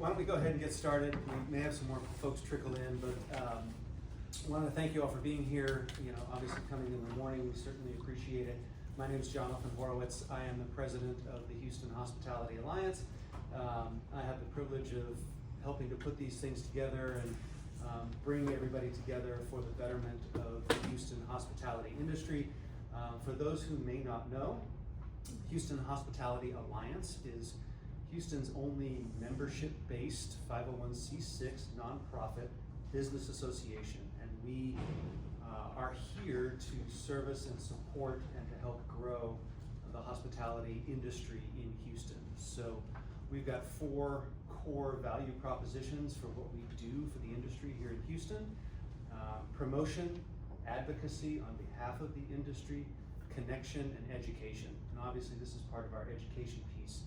why don't we go ahead and get started? We may have some more folks trickle in, but I want to thank you all for being here. Obviously coming in the morning, we certainly appreciate it. My name is Jonathan Horowitz. I am the president of the Houston Hospitality Alliance. I have the privilege of helping to put these things together and bring everybody together for the betterment of the Houston hospitality industry. For those who may not know, Houston Hospitality Alliance is Houston's only membership-based 501c6 nonprofit business association, and we are here to service and support and to help grow the hospitality industry in Houston. So we've got 4 core value propositions for what we do for the industry here in Houston: promotion, advocacy on behalf of the industry, connection, and education. And obviously this is part of our education piece.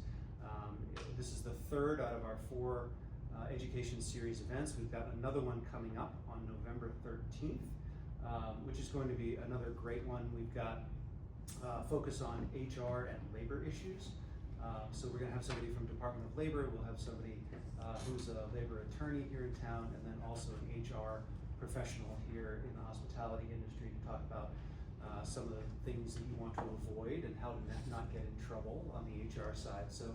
This is the 3rd out of our 4 education series events. We've got another one coming up on November 13th, which is going to be another great one. We've got focus on HR and labor issues. So we're going to have somebody from Department of Labor. We'll have somebody who's a labor attorney here in town, and then also an HR professional here in the hospitality industry to talk about some of the things that you want to avoid and how to not get in trouble on the HR side. So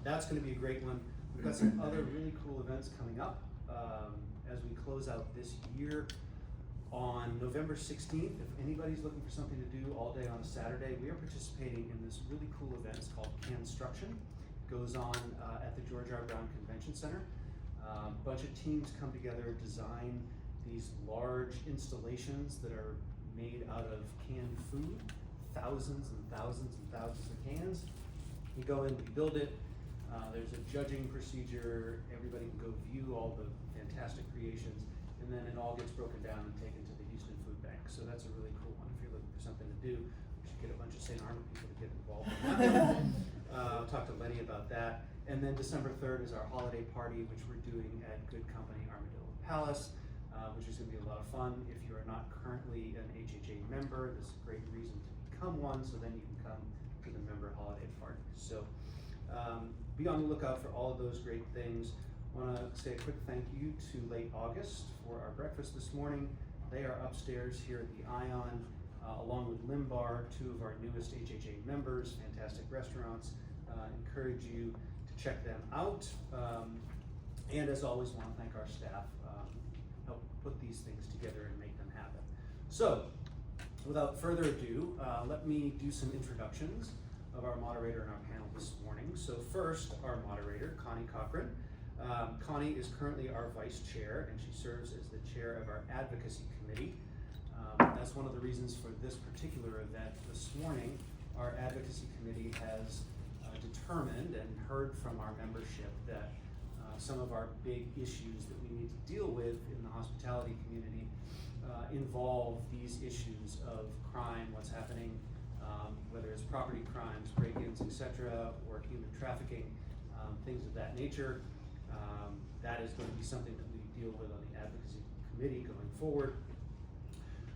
that's going to be a great one. We've got some other really cool events coming up as we close out this year. On November 16th, if anybody's looking for something to do all day on a Saturday, we are participating in this really cool event. It's called Construction. It goes on at the George R. Brown Convention Center. A bunch of teams come together, design these large installations that are made out of canned food, thousands and thousands and thousands of cans. You go in, you build it. There's a judging procedure. Everybody can go view all the fantastic creations, and then it all gets broken down and taken to the Houston Food Bank. So that's a really cool one. If you're looking for something to do, we should get a bunch of St. Arnold people to get involved in that. I'll talk to Lenny about that. And then December 3rd is our holiday party, which we're doing at Good Company Armadillo Palace, which is going to be a lot of fun. If you are not currently an HHA member, this is a great reason to become one, so then you can come to the member holiday party. So be on the lookout for all of those great things. I want to say a quick thank you to Late August for our breakfast this morning. They are upstairs here at the Ion, along with Limbar, 2 of our newest HHA members, fantastic restaurants. Encourage you to check them out. And as always, want to thank our staff, help put these things together and make them happen. So, without further ado, let me do some introductions of our moderator and our panel this morning. So first, our moderator, Connie Cochran. Connie is currently our vice chair, and she serves as the chair of our advocacy committee. That's one of the reasons for this particular event this morning. Our advocacy committee has determined and heard from our membership that some of our big issues that we need to deal with in the hospitality community involve these issues of crime, what's happening, whether it's property crimes, break-ins, etc., or human trafficking, things of that nature. That is going to be something that we deal with on the advocacy committee going forward.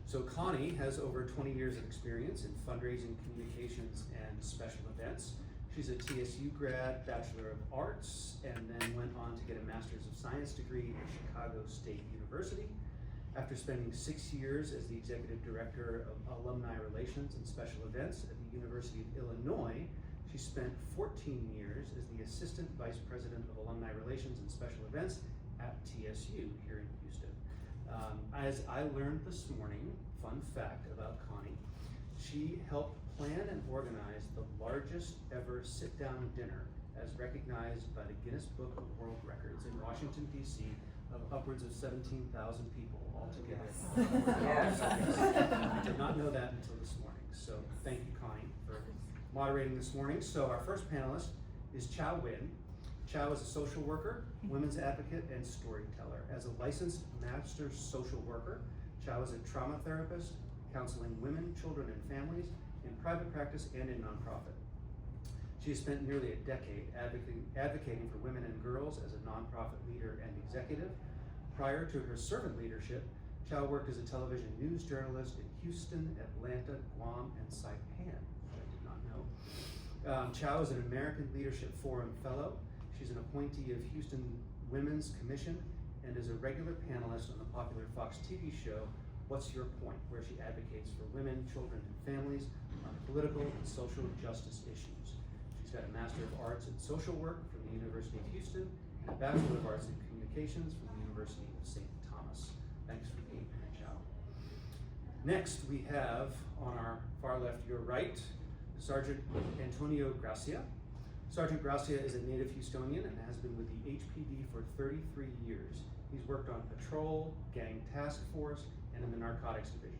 So Connie has over 20 years of experience in fundraising, communications, and special events. She's a TSU grad, Bachelor of Arts, and then went on to get a Master's of Science degree at Chicago State University. After spending 6 years as the Executive Director of Alumni Relations and Special Events at the University of Illinois, she spent 14 years as the Assistant Vice President of Alumni Relations and Special Events at TSU here in Houston. As I learned this morning, fun fact about Connie, she helped plan and organize the largest ever sit-down dinner as recognized by the Guinness Book of World Records in Washington, D.C. of upwards of 17,000 people altogether. Yes. I did not know that until this morning, so thank you, Connie, for moderating this morning. So our first panelist is Chow Win. Chow is a social worker, women's advocate, and storyteller. As a licensed master social worker, Chow is a trauma therapist, counseling women, children, and families in private practice and in nonprofit. She has spent nearly a decade advocating for women and girls as a nonprofit leader and executive. Prior to her servant leadership, Chow worked as a television news journalist in Houston, Atlanta, Guam, and Saipan, which I did not know. Chow is an American Leadership Forum Fellow. She's an appointee of Houston Women's Commission and is a regular panelist on the popular Fox TV show, What's Your Point?, where she advocates for women, children, and families on political and social justice issues. She's got a Master of Arts in Social Work from the University of Houston and a Bachelor of Arts in Communications from the University of St. Thomas. Thanks for being here, Joe. Next, we have on our far left, your right, Sergeant Antonio Gracia. Sergeant Gracia is a native Houstonian and has been with the HPD for 33 years. He's worked on patrol, gang task force, and in the narcotics division.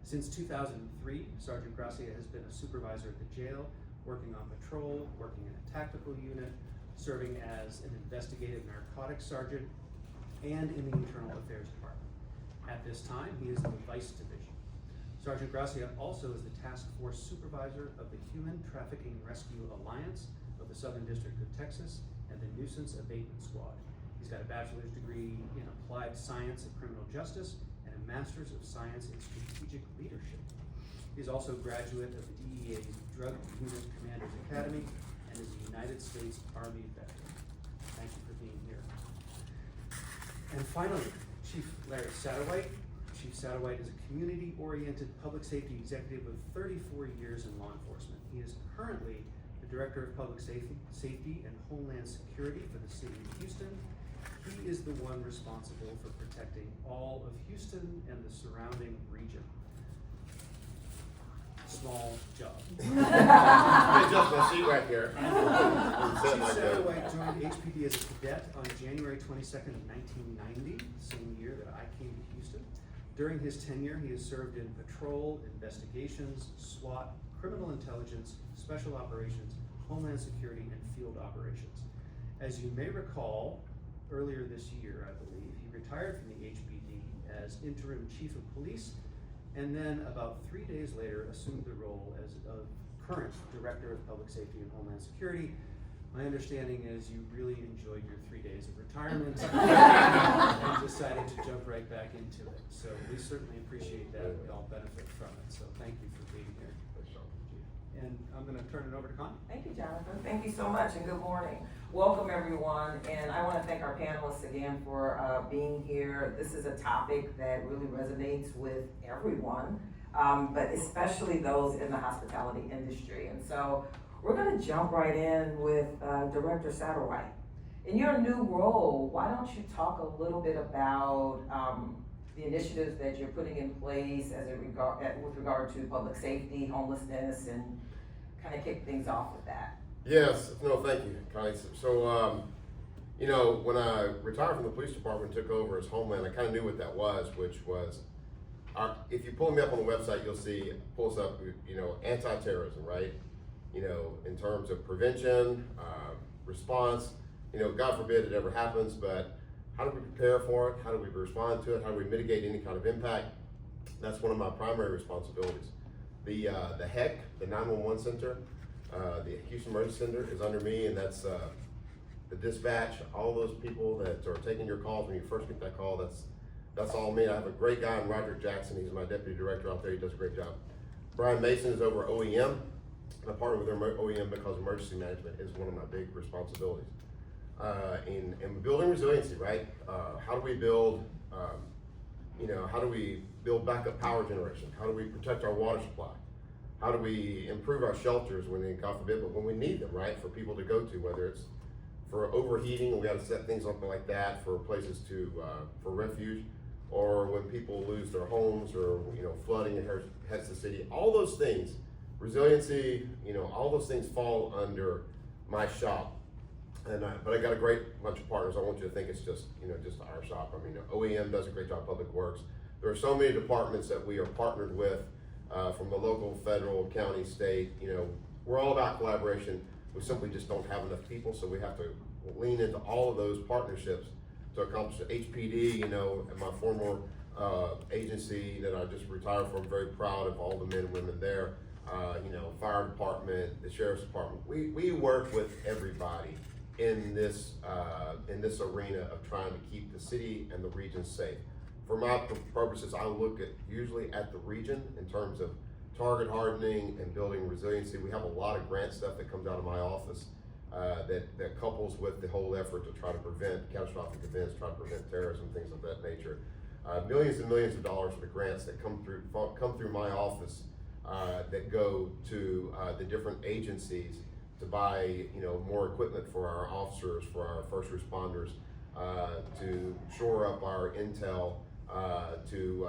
Since 2003, Sergeant Gracia has been a supervisor at the jail, working on patrol, working in a tactical unit, serving as an investigative narcotics sergeant, and in the internal affairs department. At this time, he is in the vice division. Sergeant Gracia also is the task force supervisor of the Human Trafficking Rescue Alliance of the Southern District of Texas and the Nuisance Abatement Squad. He's got a bachelor's degree in applied science and criminal justice and a master's of science in strategic leadership. He's also a graduate of the DEA's Drug Unit Commanders Academy and is a United States Army veteran. Thank you for being here. And finally, Chief Larry Satterwhite. Chief Satterwhite is a community-oriented public safety executive with 34 years in law enforcement. He is currently the Director of Public Safety and Homeland Security for the City of Houston. He is the one responsible for protecting all of Houston and the surrounding region. Small job. Just my seat right here. Chief Satterwhite joined HPD as a cadet on January 22nd of 1990, same year that I came to Houston. During his tenure, he has served in patrol, investigations, SWAT, criminal intelligence, special operations, homeland security, and field operations. As you may recall, earlier this year, I believe, he retired from the HPD as interim chief of police, and then about 3 days later assumed the role as of current Director of Public Safety and Homeland Security. My understanding is you really enjoyed your 3 days of retirement and decided to jump right back into it. So we certainly appreciate that. We all benefit from it. So thank you for being here. And I'm going to turn it over to Connie. Thank you, Jonathan. Thank you so much, and good morning. Welcome, everyone. And I want to thank our panelists again for being here. This is a topic that really resonates with everyone, but especially those in the hospitality industry. And so we're going to jump right in with Director Satterwhite. In your new role, why don't you talk a little bit about the initiatives that you're putting in place with regard to public safety, homelessness, and kind of kick things off with that? Yes, no, thank you, Connie. So, you know, when I retired from the police department, took over as Homeland, I kind of knew what that was, which was, if you pull me up on the website, you'll see, pulls up, you know, anti-terrorism, right? You know, in terms of prevention, response, you know, God forbid it ever happens, but how do we prepare for it? How do we respond to it? How do we mitigate any kind of impact? That's one of my primary responsibilities. The HEC, the 911 center, the Houston Emergency Center is under me, and that's the dispatch, all those people that are taking your calls when you first get that call, that's all me. I have a great guy in Roderick Jackson. He's my deputy director out there. He does a great job. Brian Mason is over OEM. I partner with OEM because emergency management is one of my big responsibilities. In building resiliency, right? How do we build, you know, how do we build backup power generation? How do we protect our water supply? How do we improve our shelters when, God forbid, but when we need them, right? For people to go to, whether it's for overheating, we got to set things up like that for places to, for refuge, or when people lose their homes or, you know, flooding hits the city. All those things, resiliency, you know, all those things fall under my shop. And but I got a great bunch of partners. I want you to think it's just, you know, just our shop. I mean, OEM does a great job, Public Works. There are so many departments that we are partnered with, from the local, federal, county, state. You know, we're all about collaboration. We simply just don't have enough people, so we have to lean into all of those partnerships to accomplish it. HPD, you know, and my former agency that I just retired from, very proud of all the men and women there. You know, fire department, the sheriff's department. We work with everybody in this arena of trying to keep the city and the region safe. For my purposes, I look usually at the region in terms of target hardening and building resiliency. We have a lot of grant stuff that comes out of my office that couples with the whole effort to try to prevent catastrophic events, try to prevent terrorism, things of that nature. Millions and millions of dollars for the grants that come through my office that go to the different agencies to buy more equipment for our officers, for our first responders, to shore up our intel, to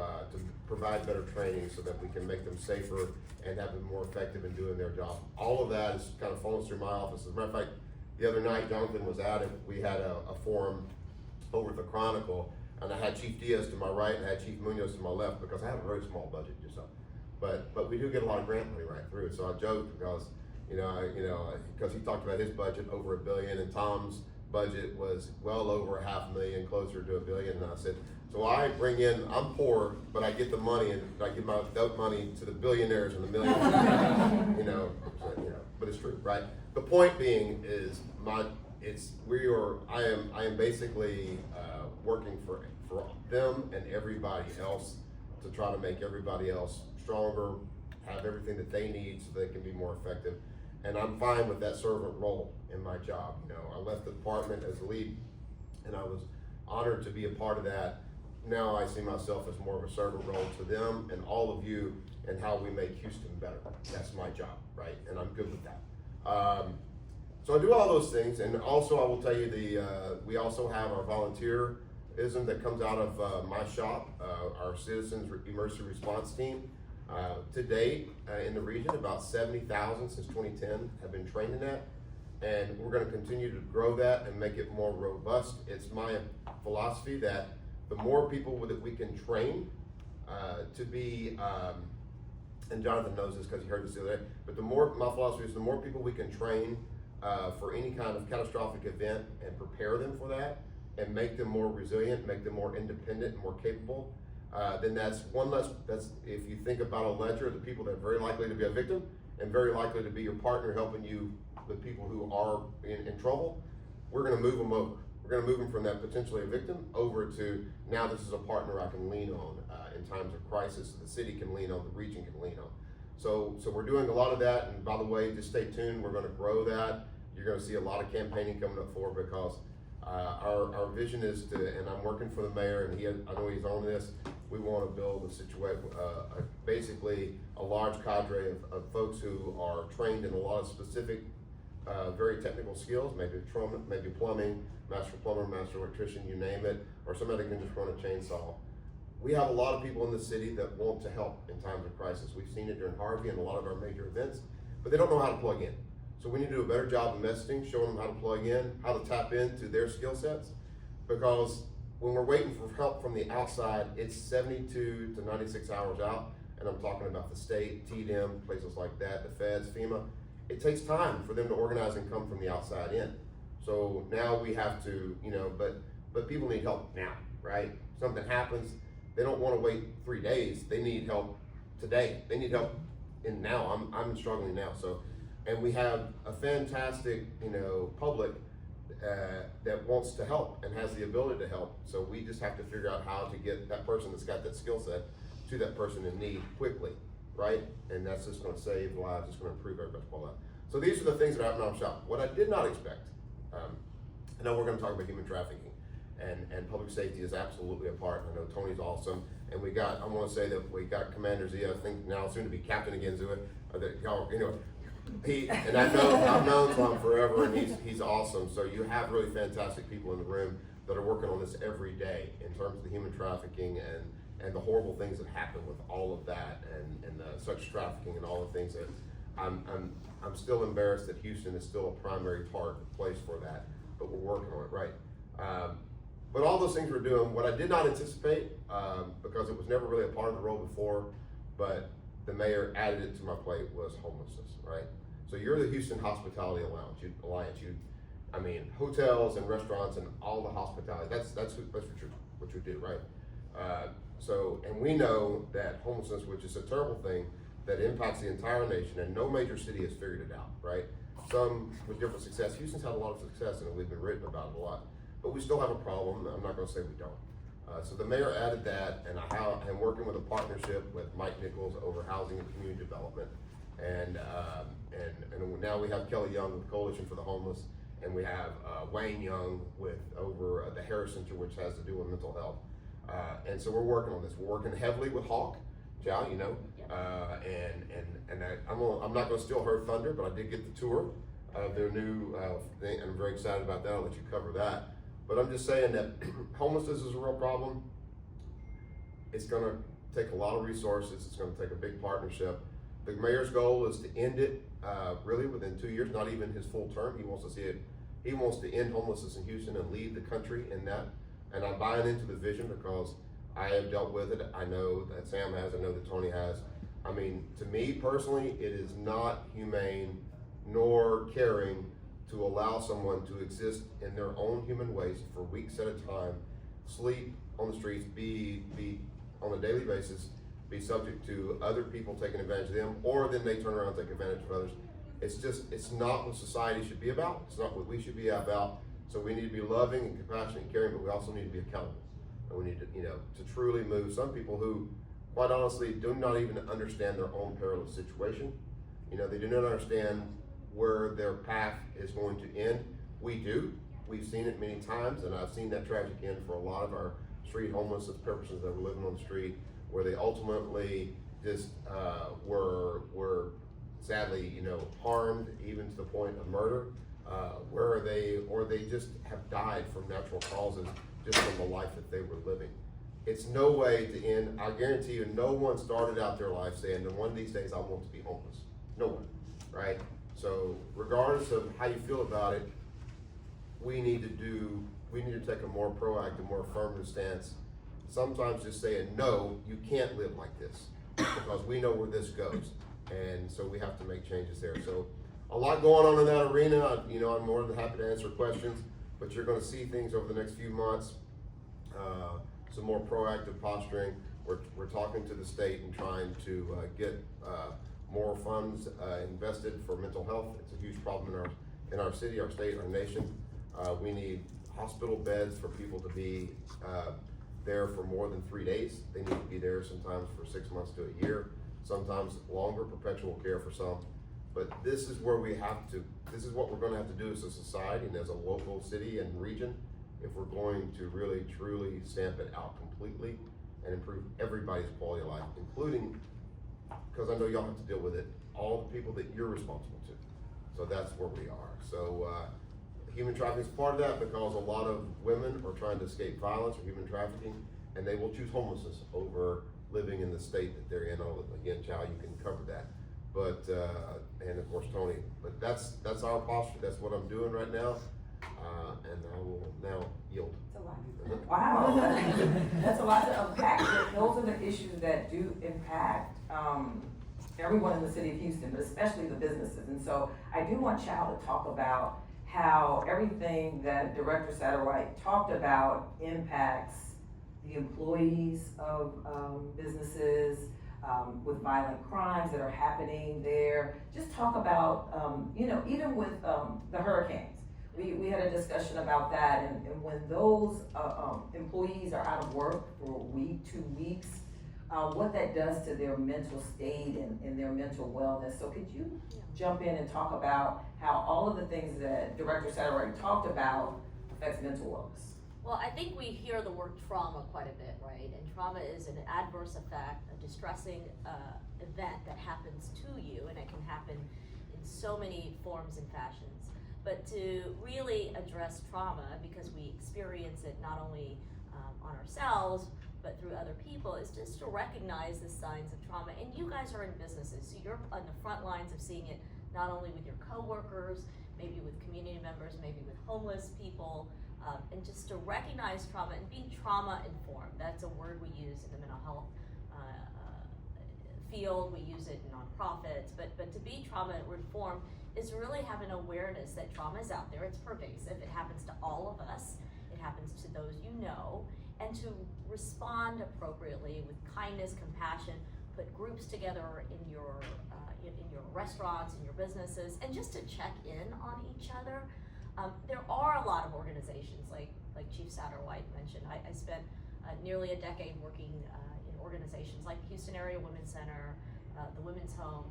provide better training so that we can make them safer and have them more effective in doing their job. All of that is kind of funnels through my office. As a matter of fact, the other night Jonathan was at it. We had a forum over at the Chronicle, and I had Chief Diaz to my right and I had Chief Munoz to my left because I have a very small budget, just so. But we do get a lot of grant money right through it. So I joked because because he talked about his budget over $1 billion, and Tom's budget was well over $500,000, closer to $1 billion. And I said, so I bring in, I'm poor, but I get the money, and I give that money to the billionaires and the millionaires. But it's true, right? The point being is I am basically working for them and everybody else to try to make everybody else stronger, have everything that they need so they can be more effective. And I'm fine with that servant role in my job. I left the department as lead, and I was honored to be a part of that. Now I see myself as more of a servant role to them and all of you, and how we make Houston better. That's my job, right? And I'm good with that. So I do all those things, and also I will tell you we also have our volunteerism that comes out of my shop, our Citizens Emergency Response Team. To date, in the region, about 70,000 since 2010 have been trained in that, and we're going to continue to grow that and make it more robust. It's my philosophy that the more people that we can train to be, and Jonathan knows this because he heard this the other day, but my philosophy is the more people we can train for any kind of catastrophic event and prepare them for that and make them more resilient, make them more independent and more capable, then that's if you think about a ledger of the people that are very likely to be a victim and very likely to be your partner helping you with people who are in trouble, we're going to move them over. We're going to move them from that potentially a victim over to now this is a partner I can lean on in times of crisis, the city can lean on, the region can lean on. So we're doing a lot of that, and by the way, just stay tuned, we're going to grow that. You're going to see a lot of campaigning coming up for because our vision is to, and I'm working for the mayor, and I know he's on this, we want to build a situation, basically a large cadre of folks who are trained in a lot of specific, very technical skills, maybe plumbing, master plumber, master electrician, you name it, or somebody can just run a chainsaw. We have a lot of people in the city that want to help in times of crisis. We've seen it during Harvey and a lot of our major events, but they don't know how to plug in. So we need to do a better job of messaging, showing them how to plug in, how to tap into their skill sets, because when we're waiting for help from the outside, it's 72 to 96 hours out, and I'm talking about the state, TDM, places like that, the feds, FEMA. It takes time for them to organize and come from the outside in. So now we have to, but people need help now, right? Something happens, they don't want to wait 3 days. They need help today. They need help in now. I'm struggling now. So, and we have a fantastic, public that wants to help and has the ability to help. So we just have to figure out how to get that person that's got that skill set to that person in need quickly, right? And that's just going to save lives. It's going to improve everybody's quality. So these are the things that happen on shop. What I did not expect, I know we're going to talk about human trafficking, and public safety is absolutely a part. I know Tony's awesome, and I want to say that we got Commander Z, I think now soon to be captain again, Zua, and I've known Tom forever, and he's awesome. So you have really fantastic people in the room that are working on this every day in terms of the human trafficking and the horrible things that happen with all of that and the sex trafficking and all the things that I'm still embarrassed that Houston is still a primary target place for that, but we're working on it, right? But all those things we're doing, what I did not anticipate, because it was never really a part of the role before, but the mayor added it to my plate, was homelessness, right? So you're the Houston Hospitality Alliance. Hotels and restaurants and all the hospitality. That's what you do, right? And we know that homelessness, which is a terrible thing that impacts the entire nation, and no major city has figured it out, right? Some with different success. Houston's had a lot of success, and we've been written about it a lot, but we still have a problem. I'm not going to say we don't. So the mayor added that, and I'm working with a partnership with Mike Nichols over housing and community development, And now we have Kelly Young with Coalition for the Homeless, and we have Wayne Young with over the Harris Center, which has to do with mental health. And so we're working on this. We're working heavily with Hawk, Jal, you know, I'm not going to steal her thunder, but I did get the tour of their new thing, and I'm very excited about that. I'll let you cover that. But I'm just saying that homelessness is a real problem. It's going to take a lot of resources. It's going to take a big partnership. The mayor's goal is to end it really within 2 years, not even his full term. He wants to see it. He wants to end homelessness in Houston and lead the country in that. And I'm buying into the vision because I have dealt with it. I know that Sam has, I know that Tony has. I mean, to me personally, it is not humane nor caring to allow someone to exist in their own human waste for weeks at a time, sleep on the streets, be on a daily basis, be subject to other people taking advantage of them, or then they turn around and take advantage of others. It's not what society should be about. It's not what we should be about. So we need to be loving and compassionate and caring, but we also need to be accountable. And we need to, to truly move some people who, quite honestly, do not even understand their own perilous situation. They do not understand where their path is going to end. We do. We've seen it many times, and I've seen that tragic end for a lot of our street homelessness persons that were living on the street, where they ultimately just were sadly, harmed even to the point of murder, where they just have died from natural causes, just from the life that they were living. It's no way to end. I guarantee you, no one started out their life saying that one of these days I want to be homeless. No one, right? So regardless of how you feel about it, we need to take a more proactive, more affirmative stance. Sometimes just saying, no, you can't live like this, because we know where this goes. And so we have to make changes there. So a lot going on in that arena. I'm more than happy to answer questions, but you're going to see things over the next few months, some more proactive posturing. We're talking to the state and trying to get more funds invested for mental health. It's a huge problem in our city, our state, our nation. We need hospital beds for people to be there for more than 3 days. They need to be there sometimes for 6 months to a year, sometimes longer, perpetual care for some. But this is what we're going to have to do as a society and as a local city and region if we're going to really, truly stamp it out completely and improve everybody's quality of life, including, because I know y'all have to deal with it, all the people that you're responsible to. So that's where we are. So human trafficking is part of that, because a lot of women are trying to escape violence or human trafficking, and they will choose homelessness over living in the state that they're in. Again, Chow, you can cover that. But, and of course, Tony, but that's our posture. That's what I'm doing right now. And I will now yield. That's a lot. Wow, that's a lot to unpack. Those are the issues that do impact everyone in the city of Houston, but especially the businesses. And so I do want Chow to talk about how everything that Director Satterwhite talked about impacts the employees of businesses, with violent crimes that are happening there. Just talk about, even with the hurricanes. We had a discussion about that, and when those employees are out of work for a week, 2 weeks, what that does to their mental state and their mental wellness. So could you jump in and talk about how all of the things that Director Satterwhite talked about affects mental wellness? Well, I think we hear the word trauma quite a bit, right? And trauma is an adverse effect, a distressing event that happens to you, and it can happen in so many forms and fashions. But to really address trauma, because we experience it not only on ourselves, but through other people, is just to recognize the signs of trauma. And you guys are in businesses, so you're on the front lines of seeing it not only with your coworkers, maybe with community members, maybe with homeless people, and just to recognize trauma and being trauma informed. That's a word we use in the mental health field. We use it in nonprofits, but to be trauma informed is really have an awareness that trauma is out there. It's pervasive. It happens to all of us. It happens to those you know, and to respond appropriately with kindness, compassion. Put groups together in your restaurants, in your businesses, and just to check in on each other. There are a lot of organizations, like Chief Satterwhite mentioned. I spent nearly a decade working in organizations like the Houston Area Women's Center, the Women's Home,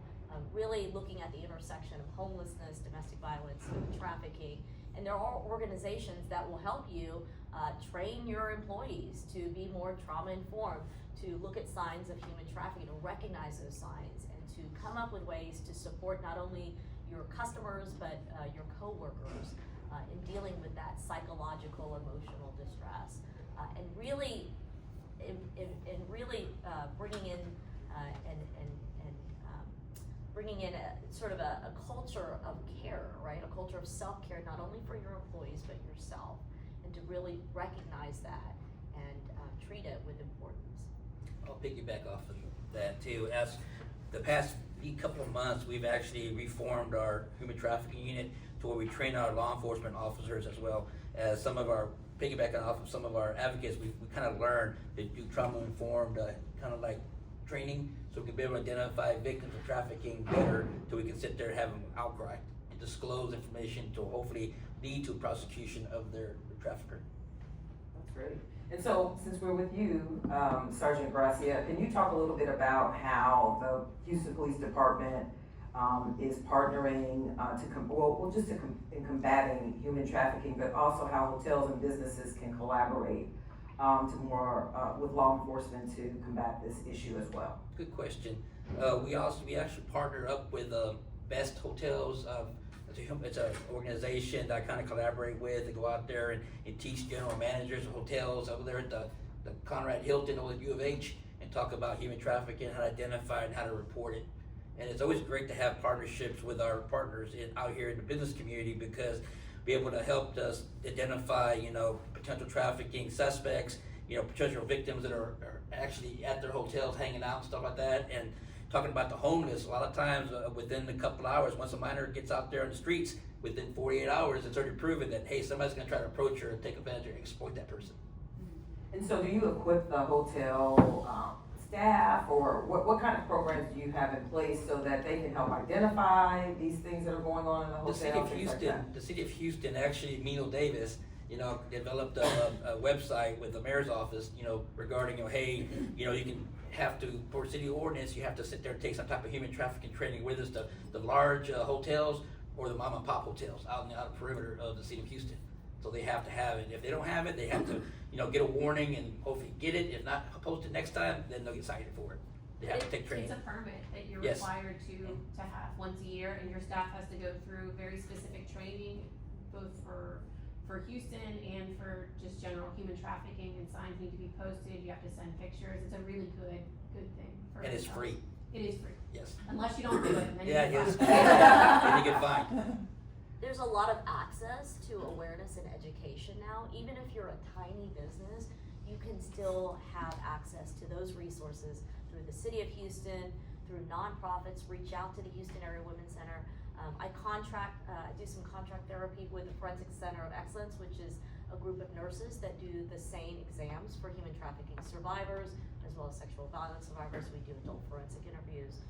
really looking at the intersection of homelessness, domestic violence, trafficking. And there are organizations that will help you train your employees to be more trauma informed, to look at signs of human trafficking, to recognize those signs, and to come up with ways to support not only your customers but your coworkers in dealing with that psychological, emotional distress, and really, bringing in bringing in a sort of a culture of care, right? A culture of self-care, not only for your employees but yourself, and to really recognize that and treat it with importance. I'll piggyback off of that too. As the past couple of months, we've actually reformed our human trafficking unit to where we train our law enforcement officers as well as some of our, piggybacking off of some of our advocates, we kind of learned to do trauma-informed kind of like training, so we can be able to identify victims of trafficking better, so we can sit there and have them outcry and disclose information to hopefully lead to prosecution of their trafficker. That's great. And so, since we're with you, Sergeant Gracia, can you talk a little bit about how the Houston Police Department is partnering in combating human trafficking, but also how hotels and businesses can collaborate with law enforcement to combat this issue as well? Good question. We actually partnered up with Best Hotels. It's an organization that I kind of collaborate with to go out there and teach general managers of hotels over there at the Conrad Hilton or the U of H and talk about human trafficking, how to identify it and how to report it. And it's always great to have partnerships with our partners out here in the business community, because be able to help us identify, potential trafficking suspects, potential victims that are actually at their hotels hanging out and stuff like that. And talking about the homeless, a lot of times within a couple hours, once a minor gets out there on the streets, within 48 hours, it's already proven that, hey, somebody's gonna try to approach her and take advantage or exploit that person. And so do you equip the hotel staff, or what kind of programs do you have in place so that they can help identify these things that are going on in the hotel? The city of Houston, actually, Mino Davis, developed a website with the mayor's office, regarding, hey, you can have to, for city ordinance, you have to sit there and take some type of human trafficking training with us, the large hotels or the mom and pop hotels out in the outer perimeter of the city of Houston. So they have to have it. If they don't have it, they have to, get a warning and hopefully get it. If not, post it next time, then they'll get cited for it. They have to take training. It's a permit that you're Yes. required to have once a year, and your staff has to go through very specific training, both for Houston and for just general human trafficking, and signs need to be posted. You have to send pictures. It's a really good thing. And it's free. It is free. Yes. Unless you don't do it, and then Yeah, you yes. get fined. Then you get fined. There's a lot of access to awareness and education now. Even if you're a tiny business, you can still have access to those resources through the city of Houston, through nonprofits. Reach out to the Houston Area Women's Center. I do some contract therapy with the Forensic Center of Excellence, which is a group of nurses that do the same exams for human trafficking survivors, as well as sexual violence survivors. We do adult forensic interviews.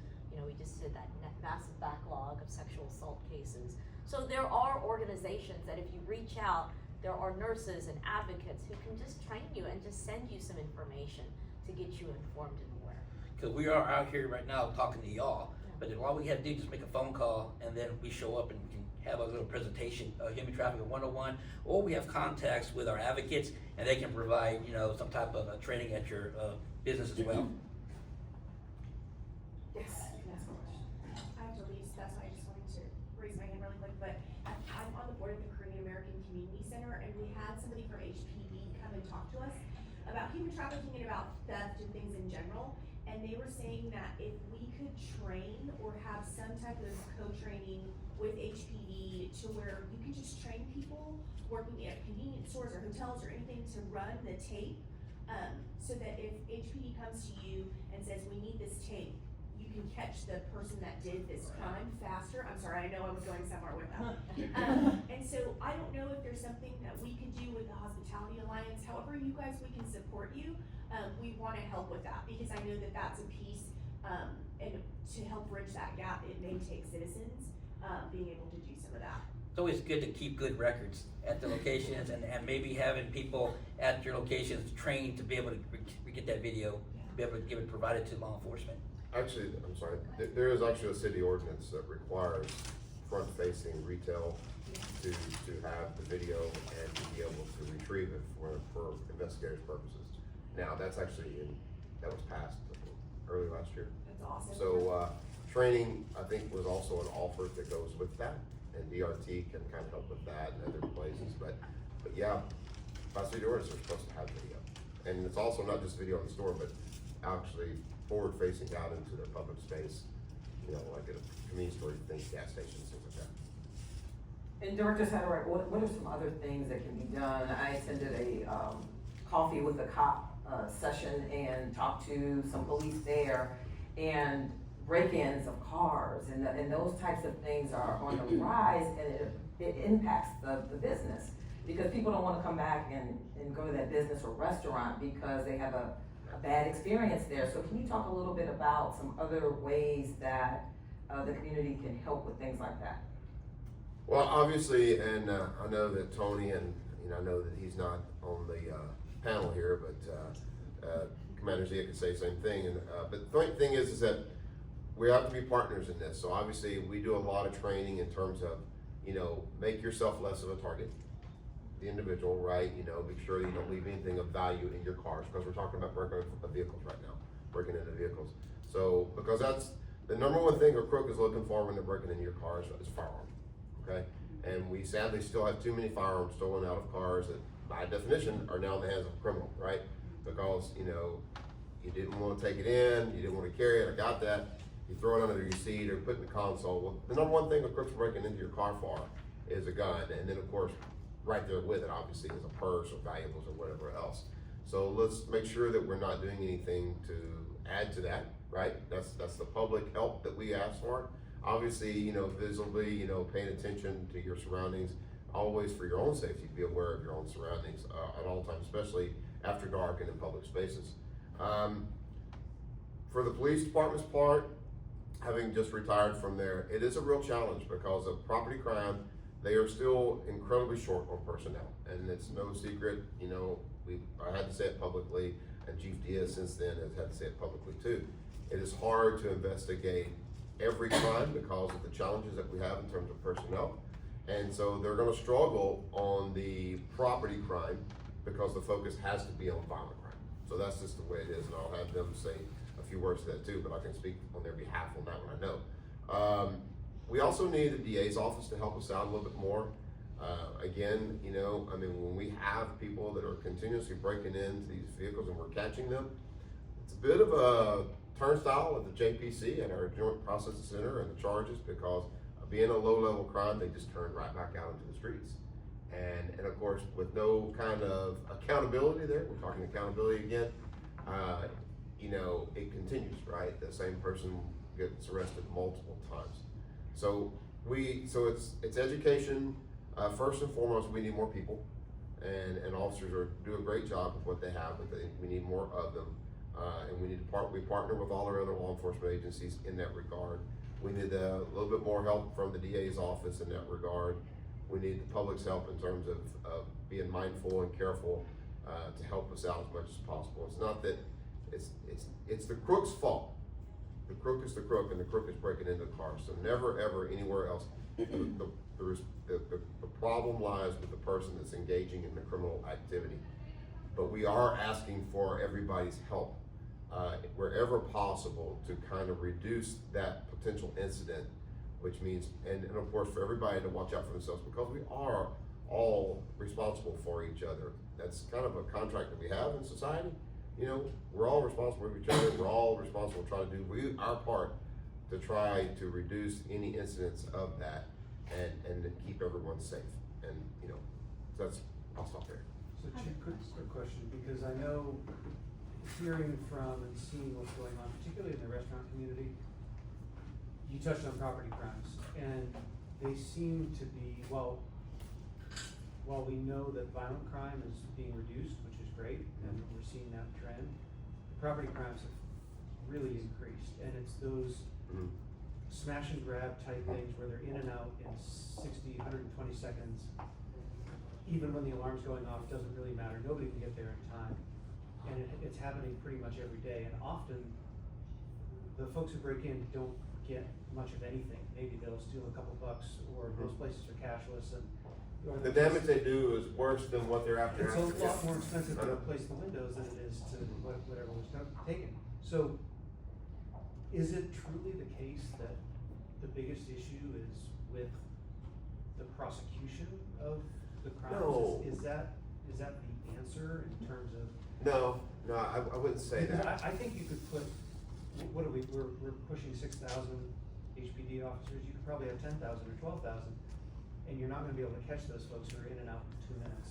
We just did that massive backlog of sexual assault cases. So there are organizations that if you reach out, there are nurses and advocates who can just train you and just send you some information to get you informed and aware. Because we are out here right now talking to y'all, but all we have to do is just make a phone call, and then we show up and we can have a little presentation of Human Trafficking 101, or we have contacts with our advocates, and they can provide, some type of training at your business as well. Yes. I have to leave stuff, so I just wanted to raise my hand really quick, but I'm on the board of the Korean American Community Center, and we had somebody from HPD come and talk to us about human trafficking and about theft and things in general, and they were saying that if we could train or have some type of co-training with HPD to where you can just train people working at convenience stores or hotels or anything to run the tape, so that if HPD comes to you and says, we need this tape, you can catch the person that did this crime faster. I'm sorry, I know I was going somewhere with that. And so I don't know if there's something that we could do with the Hospitality Alliance. However you guys, we can support you. We want to help with that, because I know that that's a piece, and to help bridge that gap, it may take citizens being able to do some of that. It's always good to keep good records at the locations, and maybe having people at your locations trained to be able to get that video, be able to give it provided to law enforcement. Actually, I'm sorry, there is actually a city ordinance that requires front-facing retail to have the video and to be able to retrieve it for investigators' purposes. Now, that was passed early last year. That's awesome. So, training, I think, was also an offer that goes with that, and DRT can kind of help with that and other places, but yeah, by city ordinance, they're supposed to have video. And it's also not just video in the store, but actually forward-facing out into their public space, you know, like at a convenience store, things, gas stations, things like that. And Director Satterwhite, what are some other things that can be done? I attended a coffee with the cop session and talked to some police there, and break-ins of cars and those types of things are on the rise, and it impacts the business, because people don't wanna come back and go to that business or restaurant because they have a bad experience there. So can you talk a little bit about some other ways that the community can help with things like that? Well, obviously, and I know that Tony, and you know, I know that he's not on the panel here, but Commander Zia could say the same thing. And but the thing is that we have to be partners in this. So obviously, we do a lot of training in terms of, you know, make yourself less of a target, the individual, right? You know, make sure you don't leave anything of value in your cars, because we're talking about breaking into vehicles right now, breaking into vehicles. So because that's the number one thing a crook is looking for when they're breaking into your cars is a firearm. Okay, and we sadly still have too many firearms stolen out of cars that, by definition, are now in the hands of a criminal, right? Because, you know, you didn't want to take it in, you didn't want to carry it, I got that. You throw it under your seat or put it in the console. Well, the number one thing a crook's breaking into your car for is a gun, and then of course, right there with it, obviously, is a purse or valuables or whatever else. So let's make sure that we're not doing anything to add to that, right? That's the public help that we ask for. Obviously, you know, visibly, you know, paying attention to your surroundings, always for your own safety, be aware of your own surroundings at all times, especially after dark and in public spaces. For the police department's part, having just retired from there, it is a real challenge because of property crime. They are still incredibly short on personnel, and it's no secret, you know, I had to say it publicly, and Chief Diaz since then has had to say it publicly too. It is hard to investigate every crime because of the challenges that we have in terms of personnel. And so they're gonna struggle on the property crime because the focus has to be on violent crime. So that's just the way it is, and I'll have them say a few words to that too, but I can speak on their behalf on that one, I know. We also need the DA's office to help us out a little bit more. Again, you know, I mean, when we have people that are continuously breaking into these vehicles and we're catching them, it's a bit of a turnstile at the JPC at our Joint Processing Center and the charges, because being a low-level crime, they just turn right back out into the streets. And of course, with no kind of accountability there, we're talking accountability again, you know, it continues, right? The same person gets arrested multiple times. So it's education. First and foremost, we need more people, and officers do a great job with what they have, but we need more of them. And we need to we partner with all our other law enforcement agencies in that regard. We need a little bit more help from the DA's office in that regard. We need the public's help in terms of being mindful and careful to help us out as much as possible. It's not that it's the crook's fault. The crook is the crook, and the crook is breaking into the car. So never ever anywhere else. The problem lies with the person that's engaging in the criminal activity. But we are asking for everybody's help wherever possible to kind of reduce that potential incident, which means, and of course for everybody to watch out for themselves, because we are all responsible for each other. That's kind of a contract that we have in society. You know, we're all responsible for each other. We're all responsible to try to do our part to try to reduce any incidents of that and to keep everyone safe. And you know, I'll stop there. So Chief, quick question, because I know hearing from and seeing what's going on, particularly in the restaurant community, you touched on property crimes, and they seem to be, while we know that violent crime is being reduced, which is great, and we're seeing that trend, property crimes have really increased, and it's those smash and grab type things where they're in and out in 60, 120 seconds. Even when the alarm's going off, it doesn't really matter. Nobody can get there in time. And it's happening pretty much every day. And often the folks who break in don't get much of anything. Maybe they'll steal a couple bucks, or most places are cashless, and. or The they'll damage just- they do is worse than what they're after. It's a lot more expensive I to know. replace the windows than it is to whatever was taken. So, is it truly the case that the biggest issue is with the prosecution of the crimes? No. Is that the answer in terms of? No, I wouldn't say Because that. I think you could put, what are we're pushing 6,000 HPD officers, you could probably have 10,000 or 12,000, and you're not gonna be able to catch those folks who are in and out in 2 minutes.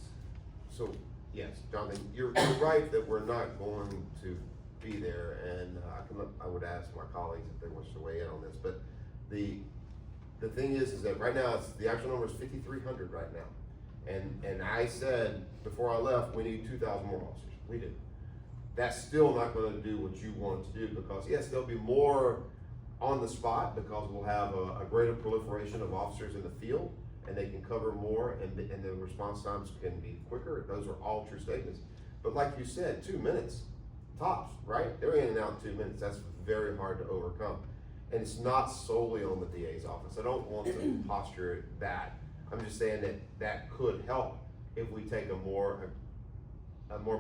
So, yes, Jonathan, you're right that we're not going to be there, and I would ask my colleagues if they wish to weigh in on this, but the thing is that right now, the actual number is 5,300 right now. And I said, before I left, we need 2,000 more officers. We do. That's still not gonna do what you want it to do, because yes, there'll be more on the spot, because we'll have a greater proliferation of officers in the field, and they can cover more, and the response times can be quicker. Those are all true statements. But like you said, 2 minutes, tops, right? They're in and out in 2 minutes. That's very hard to overcome. And it's not solely on the DA's office. I don't want to posture it that. I'm just saying that could help if we take a more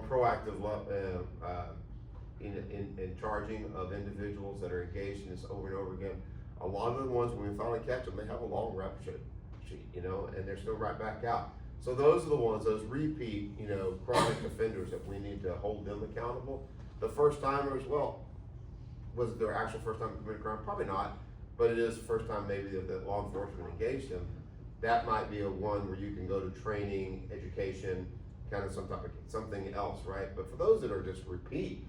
proactive in charging of individuals that are engaged in this over and over again. A lot of the ones, when we finally catch them, they have a long rap sheet, and they're still right back out. So those are the ones, those repeat, chronic offenders, that we need to hold them accountable. The first timers, well, was it their actual first time to commit a crime? Probably not, but it is the first time maybe that law enforcement engaged them. That might be a one where you can go to training, education, kind of something else, right? But for those that are just repeat,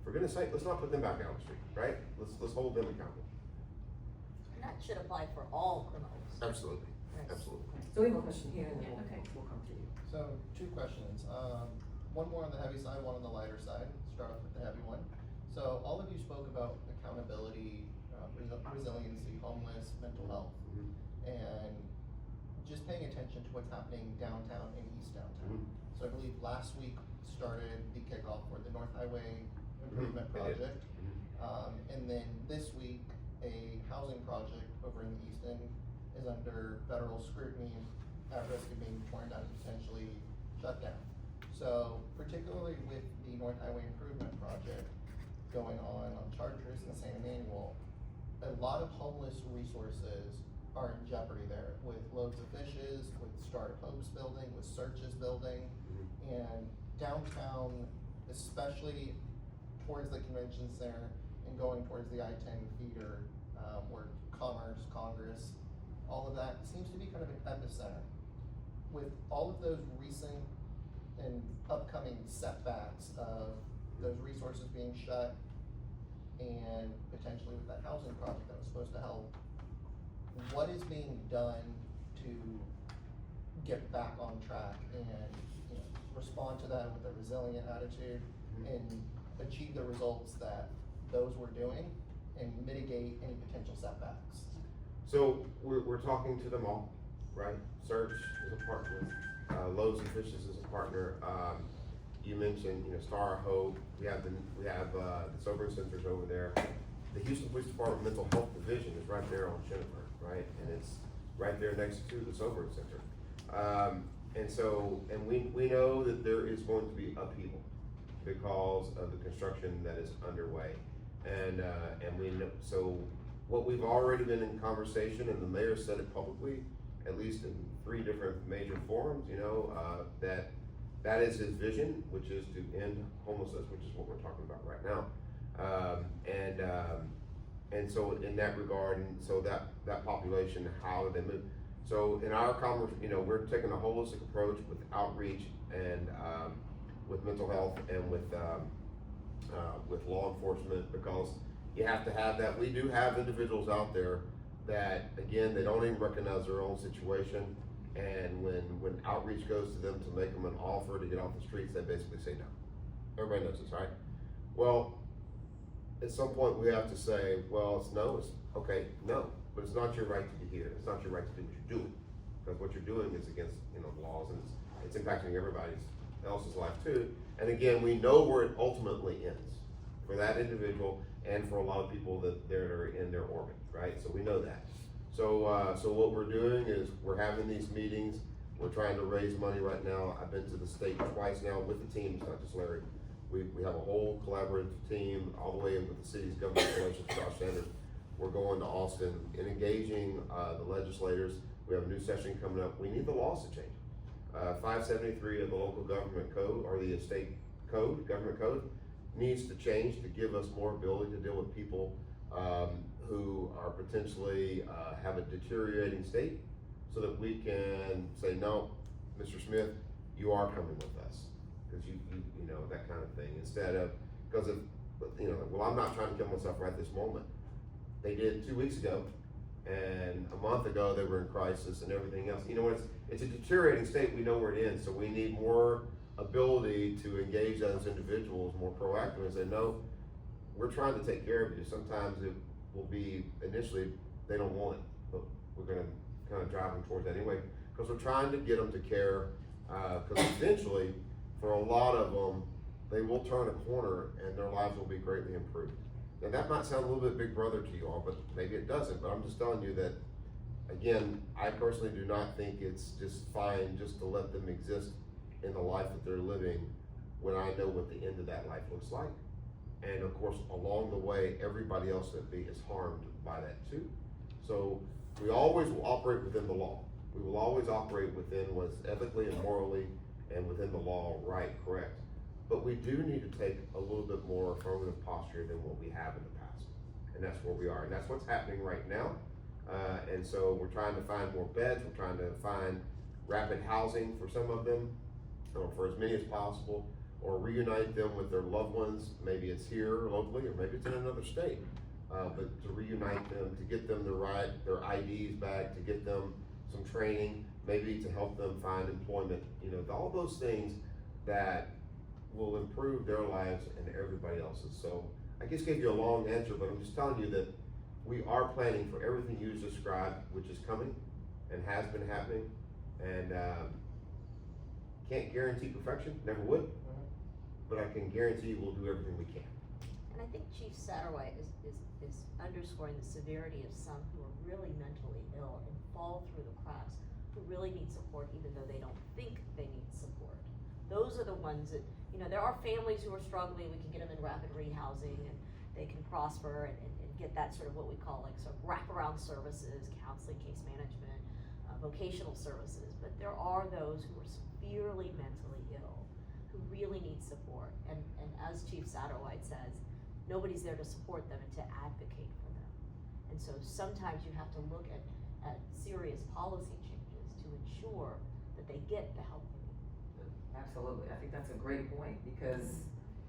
for goodness sake, let's not put them back out on the street, right? Let's hold them accountable. And that should apply for all criminals. Absolutely, Right. absolutely. So we have a question here, and then Yeah, okay. we'll come to you. So, 2 questions. One more on the heavy side, one on the lighter side. Start off with the heavy one. So, all of you spoke about accountability, resiliency, homeless, mental health, and just paying attention to what's happening downtown and east downtown. So, I believe last week started the kickoff for the North Highway Improvement It did. Project. And then this week, a housing project over in the east end is under federal scrutiny, at risk of being torn down and potentially shut down. So particularly with the North Highway Improvement Project going on Chartiers and San Emmanuel, a lot of homeless resources are in jeopardy there, with loads of fishes, with Start Hopes building, with Searches building, and downtown, especially towards the convention center and going towards the I-10 feeder, where Commerce, Congress, all of that seems to be kind of an epicenter. With all of those recent and upcoming setbacks of those resources being shut, and potentially with that housing project that was supposed to help, what is being done to get back on track and, respond to that with a resilient attitude and achieve the results that those were doing and mitigate any potential setbacks? So we're talking to them all, right? Search is a partner, Loaves and Fishes is a partner. You mentioned, Star Hope. We have the sobering centers over there. The Houston Police Department Mental Health Division is right there on Jennifer, right? And it's right there next to the sobering center. And we know that there is going to be upheaval because of the construction that is underway. And we know, so what we've already been in conversation, and the mayor said it publicly, at least in 3 different major forums, that is his vision, which is to end homelessness, which is what we're talking about right now. And so in that regard, and so that population, how do they move? So in our we're taking a holistic approach with outreach and with mental health and with law enforcement, because you have to have that. We do have individuals out there that, again, they don't even recognize their own situation, and when outreach goes to them to make them an offer to get off the streets, they basically say no. Everybody knows this, right? Well, at some point we have to say, well, it's okay, no, but it's not your right to be here. It's not your right to do what you're doing, because what you're doing is against the laws, and it's impacting everybody else's life too. And again, we know where it ultimately ends. for that individual and for a lot of people that are in their orbit, right? So we know that. So, so what we're doing is we're having these meetings. We're trying to raise money right now. I've been to the state twice now with the team. It's not just Larry. We have a whole collaborative team all the way in with the city's government relations, Josh Sanders. We're going to Austin and engaging the legislators. We have a new session coming up. We need the laws to change. 573 of the local government code, or the state code, government code, needs to change to give us more ability to deal with people who are potentially have a deteriorating state, so that we can say, no, Mr. Smith, you are coming with us, because you know, that kind of thing, instead of, because of, you know, well, I'm not trying to kill myself right this moment. They did 2 weeks ago, and a month ago they were in crisis and everything else. You know, it's a deteriorating state. We know where it is, so we need more ability to engage those individuals more proactively and say, no, we're trying to take care of you. Sometimes it will be, initially, they don't want it, but we're gonna kind of drive them towards that anyway, because we're trying to get them to care, because eventually, for a lot of them, they will turn a corner and their lives will be greatly improved. Now that might sound a little bit big brother to you all, but maybe it doesn't, but I'm just telling you that, again, I personally do not think it's just fine just to let them exist in the life that they're living when I know what the end of that life looks like. And of course, along the way, everybody else that is harmed by that too. So we always will operate within the law. We will always operate within what's ethically and morally and within the law right, correct. But we do need to take a little bit more affirmative posture than what we have in the past. And that's where we are. And that's what's happening right now. And so we're trying to find more beds. We're trying to find rapid housing for some of them, or for as many as possible, or reunite them with their loved ones. Maybe it's here locally, or maybe it's in another state. But to reunite them, to get them their IDs back, to get them some training, maybe to help them find employment. You know, all those things that will improve their lives and everybody else's. So I just gave you a long answer, but I'm just telling you that we are planning for everything you just described, which is coming and has been happening. And can't guarantee perfection, never would, but I can guarantee we'll do everything we can. And I think Chief Satterwhite is underscoring the severity of some who are really mentally ill and fall through the cracks, who really need support even though they don't think they need support. Those are the ones that, you know, there are families who are struggling. We can get them in rapid rehousing and they can prosper and get that sort of what we call like sort of wraparound services, counseling, case management, vocational services. But there are those who are severely mentally ill who really need support. And as Chief Satterwhite says, nobody's there to support them and to advocate for them. And so sometimes you have to look at serious policy changes to ensure that they get the help they need. Absolutely, I think that's a great point, because,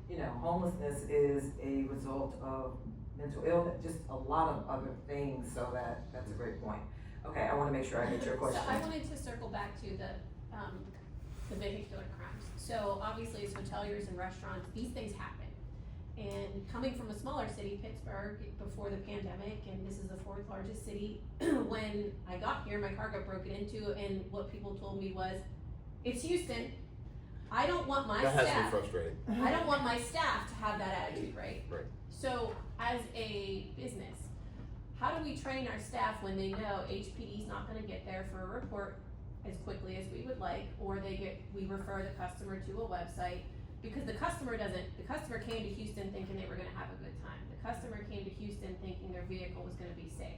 you know, homelessness is a result of mental illness, just a lot of other things, so that's a great point. Okay, I wanna make sure I get your question. So I wanted to circle back to the vehicular crimes. So obviously as hoteliers and restaurants, these things happen. And coming from a smaller city, Pittsburgh, before the pandemic, and this is the 4th largest city, when I got here, my car got broken into, and what people told me was, it's Houston. I don't want my That has to be staff. frustrating. I don't want my staff to have that attitude, right? Right. So as a business, how do we train our staff when they know HPD's not gonna get there for a report as quickly as we would like, or we refer the customer to a website, because the customer came to Houston thinking they were gonna have a good time. The customer came to Houston thinking their vehicle was gonna be safe.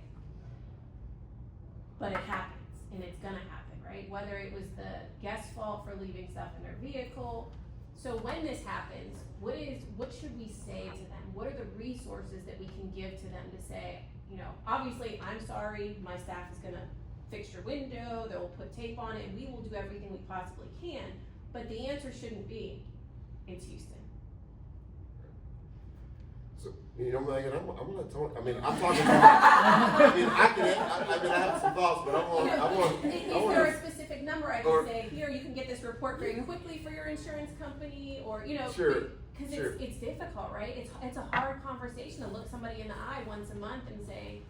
But it happens, and it's gonna happen, right? Whether it was the guest's fault for leaving stuff in their vehicle. So when this happens, what should we say to them? What are the resources that we can give to them to say, you know, obviously, I'm sorry, my staff is gonna fix your window, they'll put tape on it, and we will do everything we possibly can, but the answer shouldn't be, it's Houston. So, you know, Megan, I'm gonna talk, I mean, I'm talking about, I mean, I have some thoughts, but Is there a specific number I can say, here, you can get this report very quickly for your insurance company, or, you know, Sure. Because Sure. it's difficult, right? It's a hard conversation to look somebody in the eye once a month and say,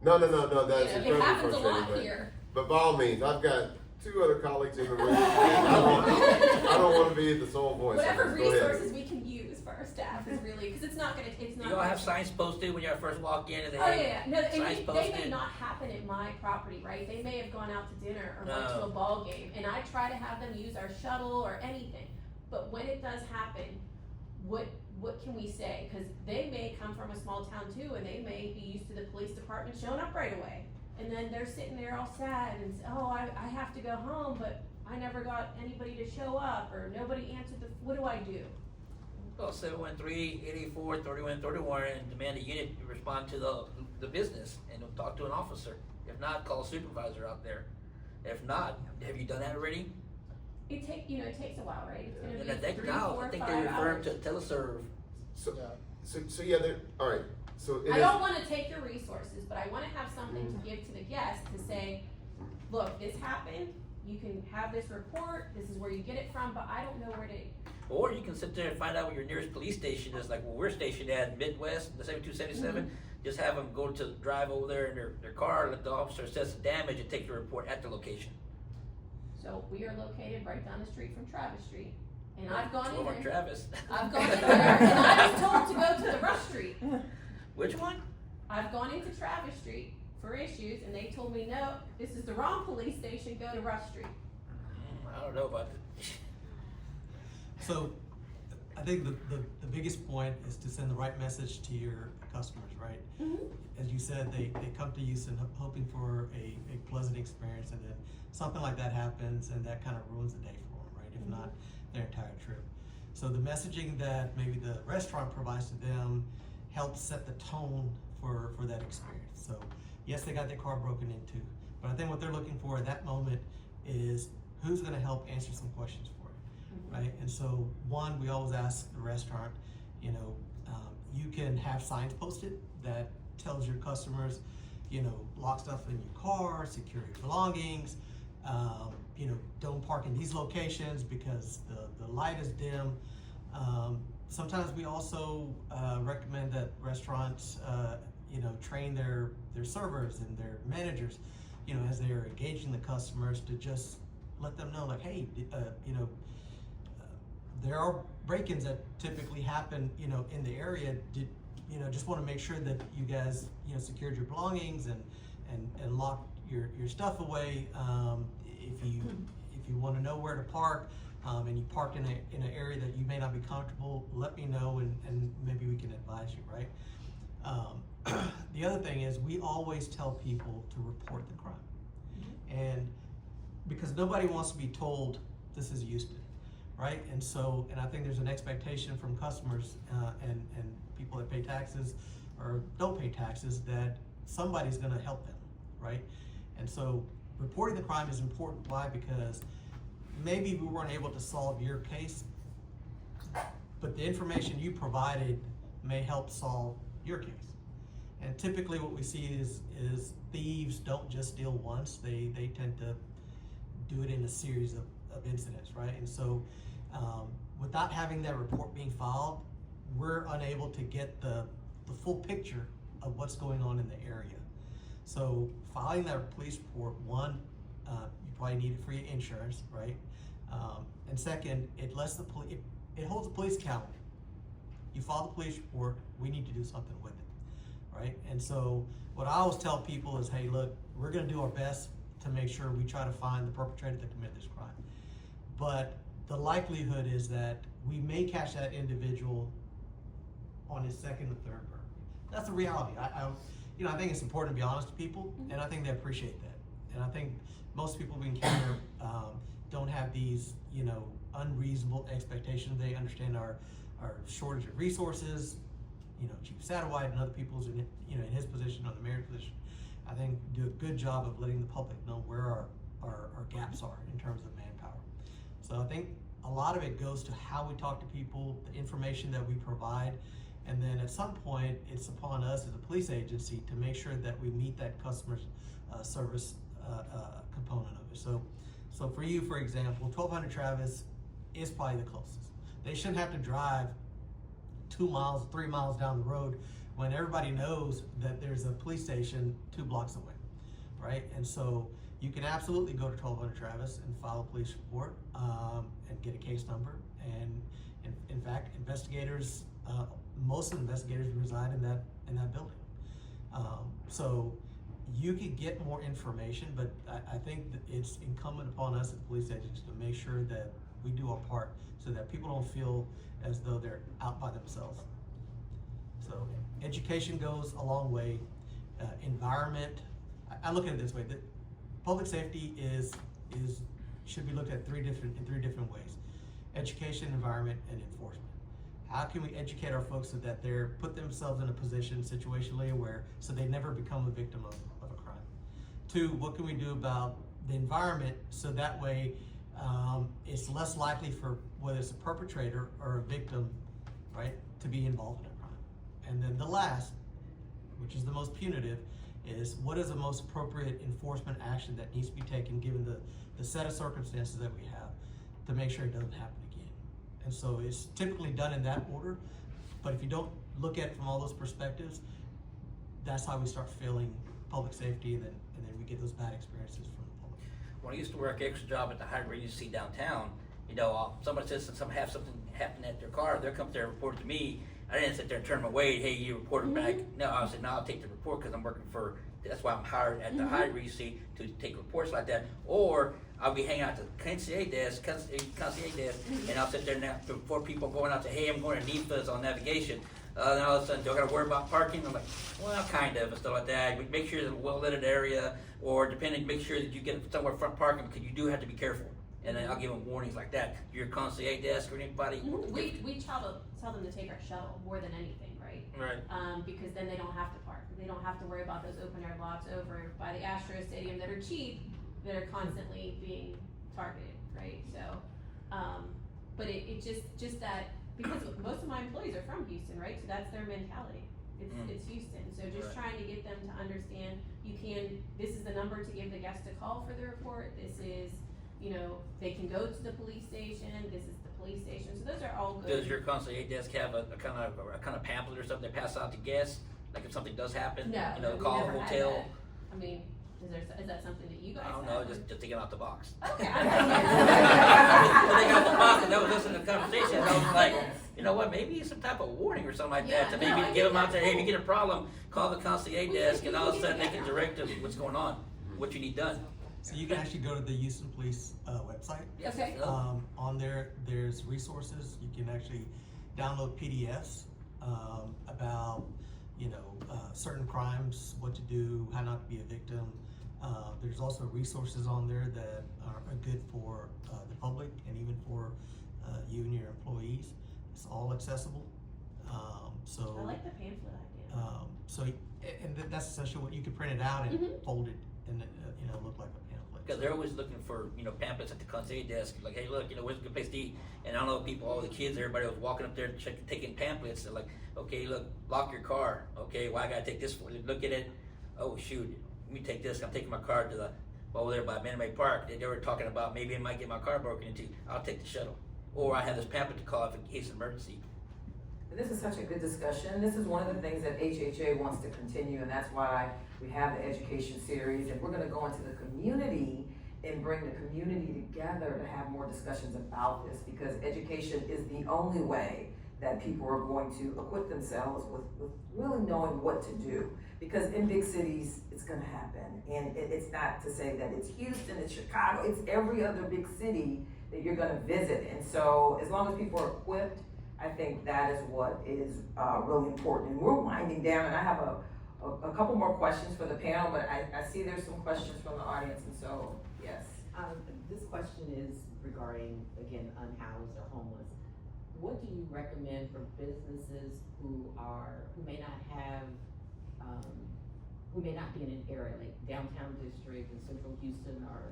No, that's you know, incredibly it happens a frustrating, lot but- here. But by all means, I've got 2 other colleagues in the room, and I don't wanna be the sole voice. Whatever Go ahead. resources we can use for our staff is really, cause it's not. You all have signs posted when you first walk in and they Oh, yeah, no, and signs they posted? may not happen at my property, right? They may have gone out to dinner or went to No. a ball game, and I try to have them use our shuttle or anything. But when it does happen, what can we say? Cause they may come from a small town too, and they may be used to the police department showing up right away. And then they're sitting there all sad and, oh, I have to go home, but I never got anybody to show up, or nobody answered what do I do? Call 713-884-3131 and demand a unit to respond to the business and talk to an officer. If not, call a supervisor out there. If not, have you done that already? It takes a while, right? It's gonna And be I think 3, now, 4, I think 5 they refer hours. to teleserve. So, Yeah. so yeah, all right, so it I is. don't wanna take your resources, but I wanna have something to give to the guest to say, look, this happened, you can have this report, this is where you get it from, but I don't know where to. Or you can sit there and find out where your nearest police station is, like where we're stationed at, Midwest, the 7277. Just have them go to drive over there in their car, let the officer assess the damage and take the report at the location. So we are located right down the street from Travis Street, and I've gone in Over there. Travis. I've gone in there, and I was told to go to the Rush Street. Which one? I've gone into Travis Street for issues, and they told me, no, this is the wrong police station, go to Rush Street. I don't know about that. So, I think the biggest point is to send the right message to your customers, right? As you said, they come to Houston hoping for a pleasant experience, and then something like that happens, and that kind of ruins the day for them, right? If not their entire trip. So the messaging that maybe the restaurant provides to them helps set the tone for that experience. So yes, they got their car broken into, but I think what they're looking for at that moment is who's gonna help answer some questions for it, right? And so one, we always ask the restaurant, you can have signs posted that tells your customers, lock stuff in your car, secure your belongings, don't park in these locations because the light is dim. Sometimes we also recommend that restaurants, train their servers and their managers, as they are engaging the customers, to just let them know, like, hey, there are break-ins that typically happen, in the area. Just want to make sure that you guys, secured your belongings and locked your stuff away. If you want to know where to park, and you park in an area that you may not be comfortable, let me know and maybe we can advise you, right? The other thing is we always tell people to report the crime. And because nobody wants to be told this is Houston, right? And I think there's an expectation from customers and people that pay taxes or don't pay taxes that somebody's gonna help them, right? And so reporting the crime is important. Why? Because maybe we weren't able to solve your case, but the information you provided may help solve your case. And typically what we see is thieves don't just steal once, they tend to do it in a series of incidents, right? And so without having that report being filed, we're unable to get the full picture of what's going on in the area. So filing that police report, one, you probably need it for your insurance, right? And second, it lets it holds the police accountable. You file the police report, we need to do something with it, right? And so what I always tell people is, hey, look, we're gonna do our best to make sure we try to find the perpetrator that committed this crime. But the likelihood is that we may catch that individual on his second or third burglary. That's the reality. I think it's important to be honest to people, and I think they appreciate that. And I think most people we encounter don't have these, unreasonable expectations. They understand our shortage of resources. Chief Satterwhite and other people's in his position, on the mayor's position, I think do a good job of letting the public know where our gaps are in terms of manpower. So I think a lot of it goes to how we talk to people, the information that we provide, and then at some point it's upon us as a police agency to make sure that we meet that customer service component of it. So for you, for example, 1200 Travis is probably the closest. They shouldn't have to drive 2 miles, 3 miles down the road when everybody knows that there's a police station 2 blocks away, right? And so you can absolutely go to 1200 Travis and file a police report and get a case number. And in fact, investigators, most of the investigators reside in that building. So you could get more information, but I think that it's incumbent upon us as police agents to make sure that we do our part so that people don't feel as though they're out by themselves. So education goes a long way. Environment, I look at it this way, that public safety should be looked at in three different ways: education, environment, and enforcement. How can we educate our folks so that they're put themselves in a position situationally aware so they never become a victim of a crime? Two, what can we do about the environment so that way it's less likely for whether it's a perpetrator or a victim, right, to be involved in a crime? And then the last, which is the most punitive, is what is the most appropriate enforcement action that needs to be taken given the set of circumstances that we have to make sure it doesn't happen again. And so it's typically done in that order, but if you don't look at it from all those perspectives, that's how we start failing public safety, and then we get those bad experiences from the public. When I used to work extra job at the high Regency downtown, somebody says that something happened at their car, they'll come there and report it to me. I didn't sit there and turn them away. Hey, you reported back. No, I said, no, I'll take the report because I'm working for. That's why I'm hired at the high Regency to take reports like that. Or I'll be hanging out at the concierge desk, and I'll sit there now before people going out to, hey, I'm going to NEPA's on navigation. Then all of a sudden, do I got to worry about parking? I'm like, well, kind of, and stuff like that. We make sure it's a well-lit area, or depending, make sure that you get somewhere front parking because you do have to be careful. And then I'll give them warnings like that. Your concierge desk or anybody. We tell them to take our shuttle more than anything, right? Right. Because then they don't have to park. They don't have to worry about those open air lots over by the Astro Stadium that are cheap, that are constantly being targeted, right? So, but it just that, because most of my employees are from Houston, right? So that's their mentality. It's Houston. So just trying to get them to understand this is the number to give the guest a call for the report. This is, they can go to the police station. This is the police station. So those are all good. Does your concierge desk have a kind of pamphlet or something they pass out to guests? Like if something does happen, No, we call a never had hotel. that. I mean, is that something that you guys I don't have? know, just to get out the box. Okay. When they got the box and that was listening to the conversation, I was like, you know what, maybe some type of warning or something like that, to maybe give them out there, hey, if you get a problem, call the concierge desk, and all of a sudden they can direct us what's going on, what you need done. So you can actually go to the Houston Police website. Okay. On there, there's resources. You can actually download PDFs about certain crimes, what to do, how not to be a victim. There's also resources on there that are good for the public and even for you and your employees. It's all accessible. So I like the pamphlet idea. That's essentially what you can print it out and fold it and look like a pamphlet. Because they're always looking for, pamphlets at the concierge desk, like, hey, look, where's a good place to eat? And I don't know people, all the kids, everybody was walking up there taking pamphlets. They're like, okay, look, lock your car. Okay, well, I gotta take this for you. Look at it. Oh, shoot, let me take this. I'm taking my car to over there by Minute Maid Park. They were talking about maybe I might get my car broken into. I'll take the shuttle. Or I have this pamphlet to call in case of emergency. This is such a good discussion. This is one of the things that HHA wants to continue, and that's why we have the education series, and we're gonna go into the community and bring the community together to have more discussions about this, because education is the only way that people are going to equip themselves with really knowing what to do. Because in big cities, it's gonna happen. And it's not to say that it's Houston, it's Chicago, it's every other big city that you're gonna visit. And so as long as people are equipped, I think that is what is really important. And we're winding down, and I have a couple more questions for the panel, but I see there's some questions from the audience, and so, yes. This question is regarding, again, unhoused or homeless. What do you recommend for businesses who may not have, who may not be in an area like downtown district and central Houston are,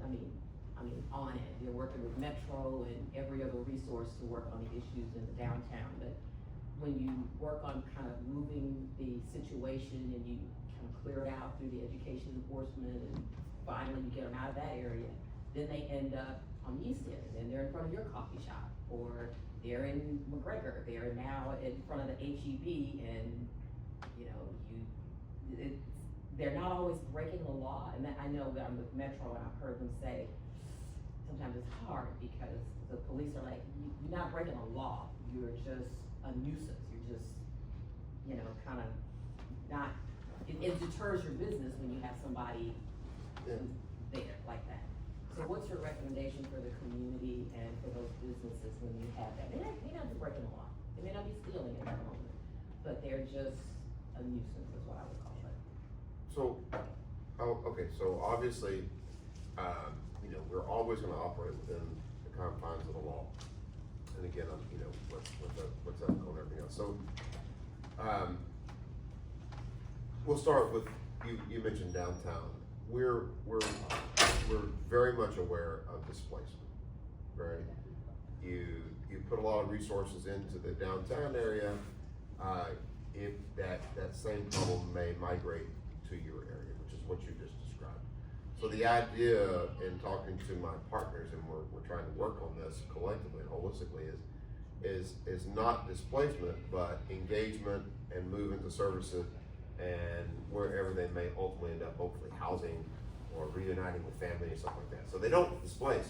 I mean, on it. They're working with Metro and every other resource to work on the issues in the downtown. But when you work on kind of moving the situation and you kind of clear it out through the education enforcement and finally you get them out of that area, then they end up on the east end and they're in front of your coffee shop, or they're in McGregor, they're now in front of the HEB, and they're not always breaking the law, and that, I know that I'm with Metro and I've heard them say, sometimes it's hard because the police are like, you're not breaking a law, you're just a nuisance, you're just, you know, kind of not, it deters your business when you have somebody Yeah. there like that. So what's your recommendation for the community and for those businesses when you have that? They may not be breaking the law, they may not be stealing at that moment, but they're just a nuisance is what I would call it. So, okay, so obviously, you know, we're always gonna operate within the confines of the law. And again, you know, what's ethical and everything else. So, we'll start with, you mentioned downtown. We're very much aware of displacement, right? You put a lot of resources into the downtown area, if that same problem may migrate to your area, which is what you just described. So the idea in talking to my partners, and we're trying to work on this collectively and holistically, is not displacement, but engagement and move into services and wherever they may ultimately end up, hopefully housing or reuniting with family or something like that. So they don't displace.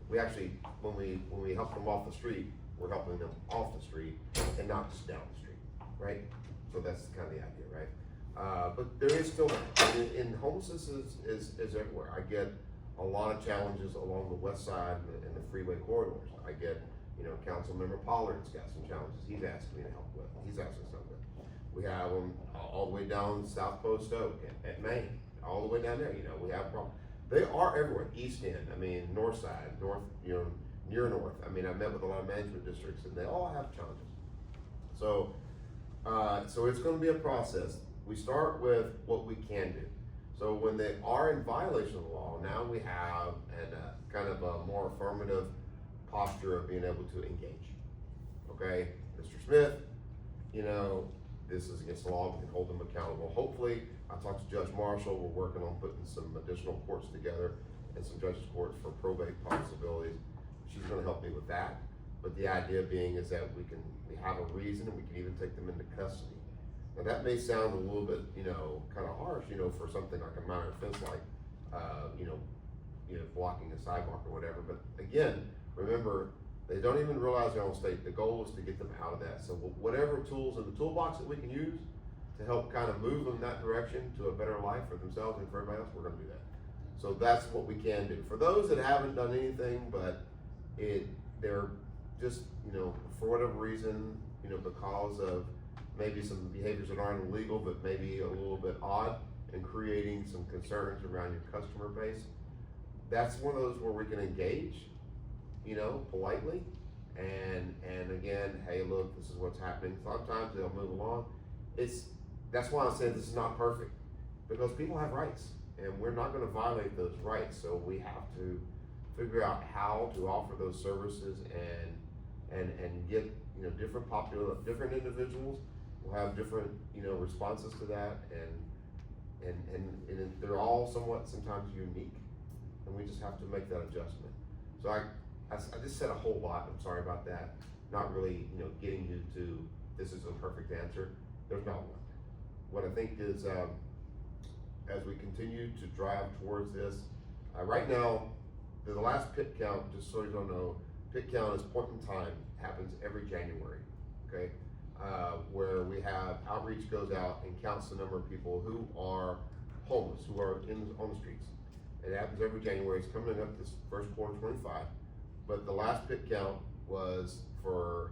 We actually, when we help them off the street, we're helping them off the street and not just down the street, right? So that's kind of the idea, right? But there is still, and homelessness is everywhere. I get a lot of challenges along the west side and the freeway corridors. I get, you know, Councilmember Pollard's got some challenges he's asking me to help with. He's asking something. We have them all the way down South Post Oak at Maine, all the way down there. You know, we have problems. They are everywhere. East End, I mean, North Side, North, you know, near North. I mean, I met with a lot of management districts, and they all have challenges. So, so it's going to be a process. We start with what we can do. So when they are in violation of the law, now we have kind of a more affirmative posture of being able to engage. Okay, Mr. Smith, you know, this is against the law, we can hold them accountable. Hopefully, I talked to Judge Marshall, we're working on putting some additional courts together and some judges' courts for probate possibilities. She's gonna help me with that. But the idea being is that we have a reason and we can even take them into custody. Now that may sound a little bit, you know, kind of harsh, you know, for something like a minor offense like, you know, blocking a sidewalk or whatever. But again, remember, they don't even realize their own state. The goal is to get them out of that. So whatever tools in the toolbox that we can use to help kind of move them that direction to a better life for themselves and for everybody else, we're gonna do that. So that's what we can do. For those that haven't done anything, but they're just, you know, for whatever reason, you know, because of maybe some behaviors that aren't illegal, but maybe a little bit odd and creating some concerns around your customer base, that's one of those where we can engage, you know, politely, and again, hey, look, this is what's happening. Sometimes they'll move along. That's why I'm saying this is not perfect, because people have rights, and we're not gonna violate those rights, so we have to figure out how to offer those services and get, you know, different individuals will have different, you know, responses to that, and they're all somewhat sometimes unique, and we just have to make that adjustment. So I just said a whole lot, I'm sorry about that, not really, you know, getting you to, this is a perfect answer, there's not one. What I think is, as we continue to drive towards this, right now, the last pit count, just so you don't know, pit count is point in time, happens every January, okay? Where we have outreach goes out and counts the number of people who are homeless, who are on the streets. It happens every January, it's coming up this first quarter 25. But the last pit count was for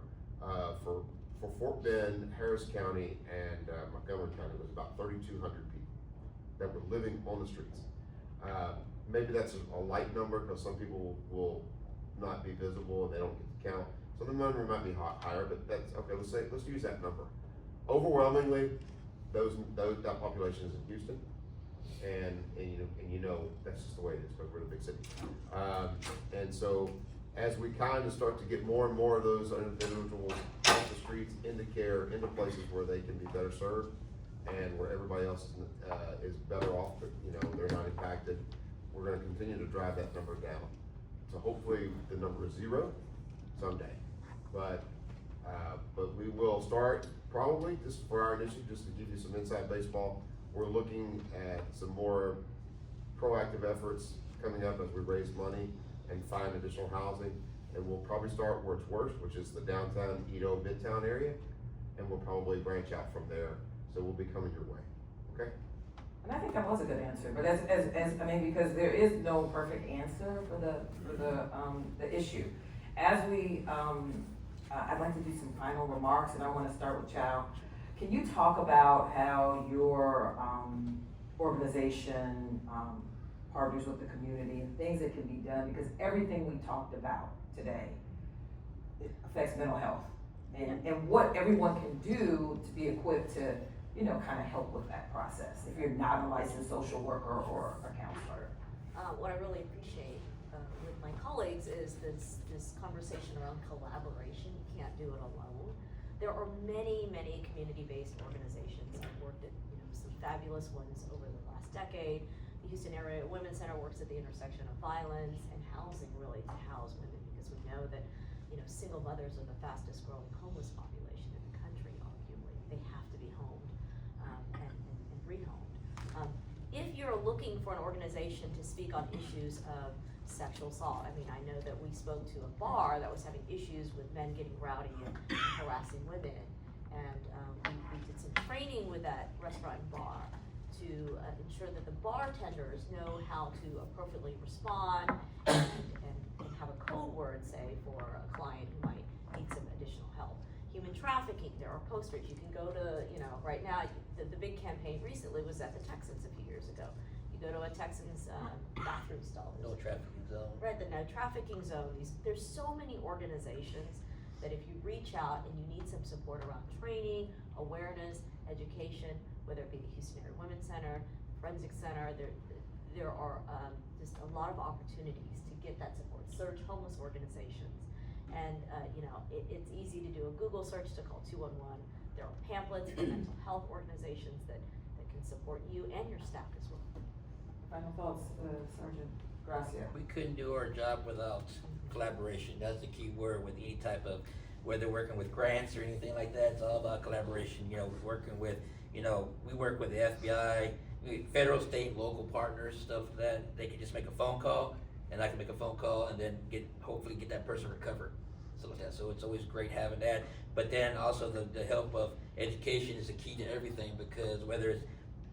Fort Bend, Harris County, and Montgomery County. It was about 3,200 people that were living on the streets. Maybe that's a light number because some people will not be visible and they don't get to count. So the number might be higher, but that's okay. Let's use that number. Overwhelmingly, that population is in Houston, and you know that's just the way it is because we're the big city. And so as we kind of start to get more and more of those individuals off the streets into care, into places where they can be better served, and where everybody else is better off, but you know they're not impacted, we're going to continue to drive that number down. So hopefully the number is 0 someday, but we will start probably just for our initiative, just to give you some inside baseball. We're looking at some more proactive efforts coming up as we raise money and find additional housing. And we'll probably start where it's worst, which is the downtown Edo Midtown area, and we'll probably branch out from there. So we'll be coming your way, okay? And I think that was a good answer, but I mean, because there is no perfect answer for the issue. As we, I'd like to do some final remarks, and I wanna start with Chow. Can you talk about how your, organization, partners with the community and things that can be done, because everything we talked about today, it affects mental health. And what everyone can do to be equipped to, kind of help with that process, if you're not a licensed social worker or a counselor. What I really appreciate with my colleagues is this conversation around collaboration. You can't do it alone. There are many community-based organizations. I've worked at some fabulous ones over the last decade. The Houston Area Women's Center works at the intersection of violence and housing, really, to house women, because we know that single mothers are the fastest growing homeless population in the country, arguably. They have to be homed and rehomed. If you're looking for an organization to speak on issues of sexual assault, I mean, I know that we spoke to a bar that was having issues with men getting rowdy and harassing women, and we did some training with that restaurant and bar to ensure that the bartenders know how to appropriately respond and have a code word, say, for a client who might need some additional help. Human trafficking, there are posters. You can go to, right now, the big campaign recently was at the Texans a few years ago. You go to a Texans bathroom stall. No trafficking zone. Right, the no trafficking zone. There's so many organizations that if you reach out and you need some support around training, awareness, education, whether it be the Houston Area Women's Center, Forensic Center, there are just a lot of opportunities to get that support. Search homeless organizations. And it's easy to do a Google search to call 211. There are pamphlets for mental health organizations that can support you and your staff as well. Final thoughts, Sergeant Gracia. We couldn't do our job without collaboration. That's the key word with any type of, whether working with grants or anything like that, it's all about collaboration. Working with, we work with the FBI, federal, state, local partners, stuff that they can just make a phone call, and I can make a phone call and then hopefully get that person recovered. So like that. So it's always great having that. But then also the help of education is the key to everything, because whether it's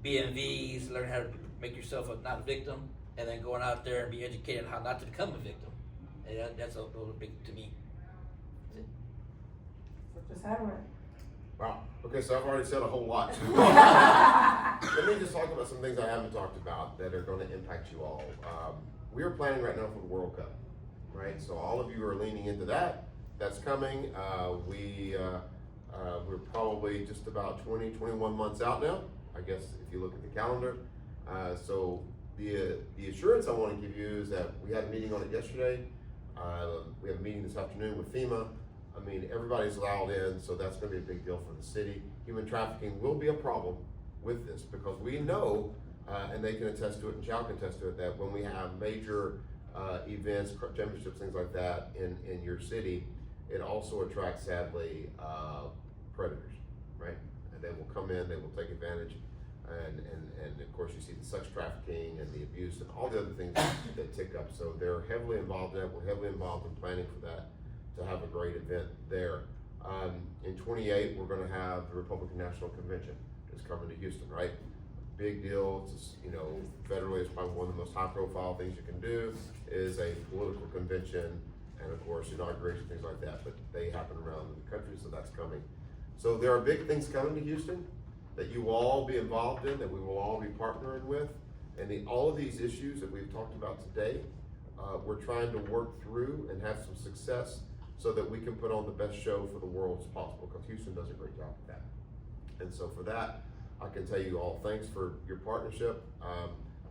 BMVs, learn how to make yourself not a victim, and then going out there and be educated on how not to become a victim. And that's a little big to me. Just have it. Wow, okay, so I've already said a whole lot. Let me just talk about some things I haven't talked about that are gonna impact you all. We are planning right now for the World Cup, right? So all of you are leaning into that. That's coming. We're probably just about 21 months out now, I guess, if you look at the calendar. So the assurance I want to give you is that we had a meeting on it yesterday. We have a meeting this afternoon with FEMA. I mean, everybody's allowed in, so that's going to be a big deal for the city. Human trafficking will be a problem with this, because we know, and they can attest to it, and Chow can attest to it, that when we have major events, championships, things like that in your city, it also attracts, sadly, predators, right? And they will come in, they will take advantage, and of course you see the sex trafficking and the abuse and all the other things that tick up. So they're heavily involved in that. We're heavily involved in planning for that, to have a great event there. In 28, we're gonna have the Republican National Convention. It's coming to Houston, right? Big deal. It's, federally, it's probably one of the most high-profile things you can do is a political convention, and of course, inauguration, things like that. But they happen around the country, so that's coming. So there are big things coming to Houston that you will all be involved in, that we will all be partnering with, and all of these issues that we've talked about today, we're trying to work through and have some success so that we can put on the best show for the world as possible, because Houston does a great job of that. And so for that, I can tell you all, thanks for your partnership.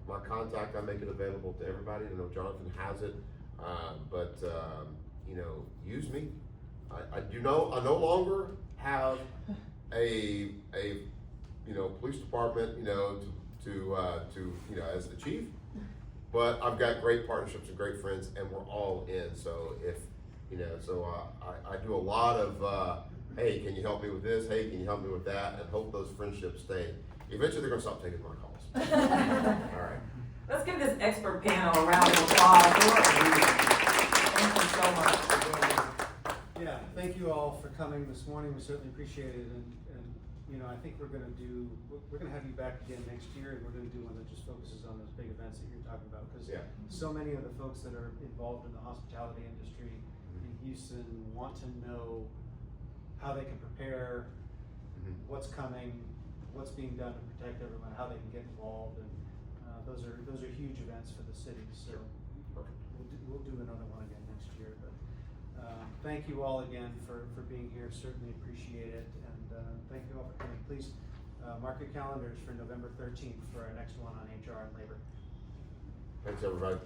My contact, I make it available to everybody. I know Jonathan has it, but use me. I no longer have a police department, as the chief, but I've got great partnerships and great friends, and we're all in. So if, I do a lot of, hey, can you help me with this? Hey, can you help me with that? And hope those friendships stay. Eventually, they're gonna stop taking my calls. All right. Let's give this expert panel a round of applause. Thank you so much for being here. Yeah, thank you all for coming this morning. We certainly appreciate it, and you know, I think we're gonna have you back again next year, and we're gonna do one that just focuses on those big events that you're talking about, because Yeah. so many of the folks that are involved in the hospitality industry in Houston want to know how they can prepare, what's coming, what's being done to protect everyone, how they can get involved, and those are huge events for the city. So we'll do another one again next year. But thank you all again for being here. Certainly appreciate it, and thank you all for coming. Please mark your calendars for November 13th for our next one on HR and labor. Thanks, everybody.